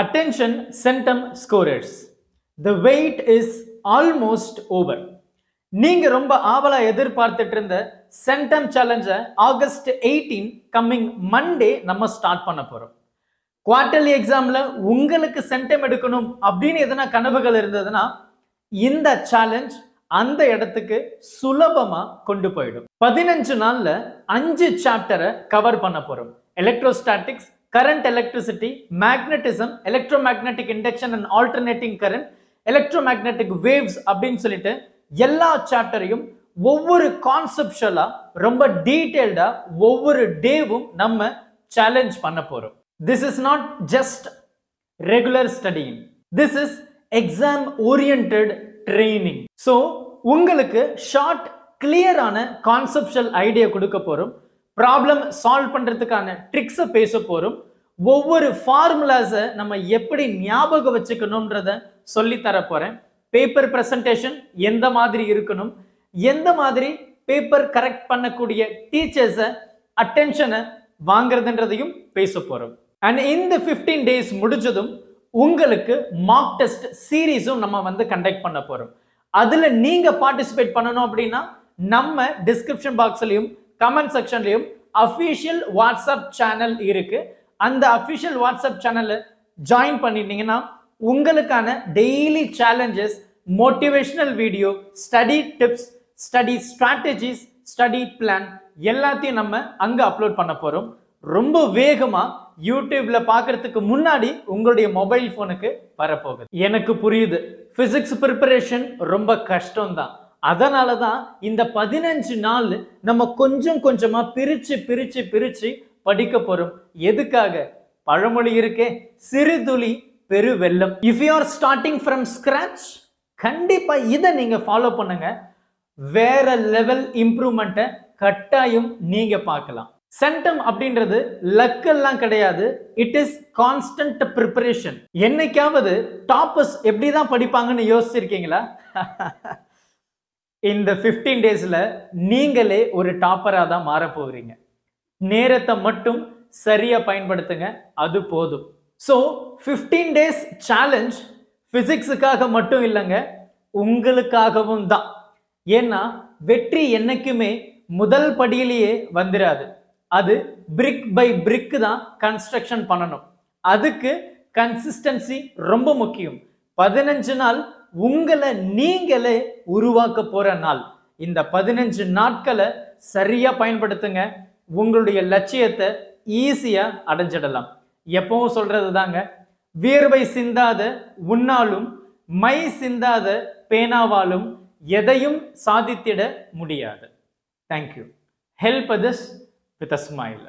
Attention centum scorers. The wait is almost over. நீங்க ரொம்ப ஆவலா எதிர்பார்த்துட்டு இருந்த சென்டம் சேலஞ்ச ஆகஸ்ட் 18 கம்மிங் மண்டே நம்ம ஸ்டார்ட் பண்ண போறோம். குவார்டர்லி எக்ஸாம்ல உங்களுக்கு சென்டம் எடுக்கணும் அப்படின்னு எதனா கனவுகள் இருந்ததுன்னா இந்த சேலஞ்ச் அந்த இடத்துக்கு சுலபமா கொண்டு போயிடும். 15 நாள்ல 5 சாப்டரை கவர் பண்ண போறோம். Electrostatics, current electricity, magnetism, electromagnetic induction and alternating current, electromagnetic waves அப்படின்னு சொல்லிட்டு எல்லா சாப்டரையும் ஒவ்வொரு கான்செப்சுவலா ரொம்ப டீடைல்டா ஒவ்வொரு டேவும் நம்ம சேலஞ்ச் பண்ண போறோம். This is not just regular studying. This is exam oriented training. So உங்களுக்கு ஷார்ட் கிளியரான கான்செப்சுவல் ஐடியா கொடுக்க போறோம். ப்ராப்ளம் சால்வ் பண்றதுக்கான ட்ரிக்ஸை பேச போறோம். ஒவ்வொரு ஃபார்முலாஸை நம்ம எப்படி ஞாபகம் வச்சுக்கணும்ன்றத சொல்லி தர போறேன். பேப்பர் பிரசன்டேஷன் எந்த மாதிரி இருக்கணும், எந்த மாதிரி பேப்பர் கரெக்ட் பண்ணக்கூடிய டீச்சர்ஸை அட்டென்ஷனை வாங்குறதுன்றதையும் பேச போறோம். அண்ட் இந்த 15 டேஸ் முடிஞ்சதும் உங்களுக்கு மார்க் டெஸ்ட் சீரீஸும் நம்ம கண்டக்ட் பண்ண போறோம். அதுல நீங்க பார்ட்டிசிபேட் பண்ணணும் அப்படின்னா நம்ம டிஸ்கிரிப்ஷன் பாக்ஸ்லயும் கமெண்ட் செக்ஷன்லயும் அஃபிஷியல் வாட்ஸ்அப் சேனல் இருக்கு. அந்த அஃபிஷியல் வாட்ஸ்அப் சேனலை ஜாயின் பண்ணிட்டீங்கன்னா உங்களுக்கான daily challenges, motivational video, study tips, study strategies, study plan எல்லாத்தையும் நம்ம அங்க அப்லோட் பண்ண போறோம். ரொம்ப வேகமா யூடியூப்ல பாக்குறதுக்கு முன்னாடி உங்களுடைய மொபைல் போனுக்கு வரப்போகுது. எனக்கு புரியுது, பிசிக்ஸ் ப்ரிப்பரேஷன் ரொம்ப கஷ்டம் தான். அதனால தான் இந்த 15 நாள் நம்ம கொஞ்சம் கொஞ்சமா பிரிச்சு பிரிச்சு பிரிச்சு படிக்க போறோம். எதுக்காக? பழமொழி இருக்கே, சிறுதுளி பெரு வெள்ளம். If you are starting from scratch, கண்டிப்பா இதை நீங்க ஃபாலோ பண்ணுங்க. வேற லெவல் இம்ப்ரூவ்மெண்ட்டை கட்டாயம் நீங்க பார்க்கலாம். சென்டம் அப்படின்றது லக்கெல்லாம் கிடையாது. It is constant preparation. என்னைக்காவது டாப்பர்ஸ் எப்படிதான் படிப்பாங்கன்னு யோசிச்சிருக்கீங்களா? இந்த 15 டேஸ்ல நீங்களே ஒரு டாப்பரா தான் மாற போகிறீங்க. நேரத்தை மட்டும் சரியா பயன்படுத்துங்க, அது போதும். ஸோ 15 டேஸ் சேலஞ்ச் பிசிக்ஸுக்காக மட்டும் இல்லைங்க, உங்களுக்காகவும் தான். ஏன்னா வெற்றி என்னைக்குமே முதல் படியிலேயே வந்துடாது. அது பிரிக் பை பிரிக் தான் கன்ஸ்ட்ரக்ஷன் பண்ணணும். அதுக்கு கன்சிஸ்டன்சி ரொம்ப முக்கியம். 15 நாள் உங்களை நீங்களே உருவாக்க போற நாள். இந்த 15 நாட்களை சரியா பயன்படுத்துங்க. உங்களுடைய லட்சியத்தை ஈஸியா அடைஞ்சிடலாம். எப்பவும் சொல்றது தாங்க, வியர்வை சிந்தாத உன்னாலும் மை சிந்தாத பேனாவாலும் எதையும் சாதித்திட முடியாது. Thank you. Help others with a smile.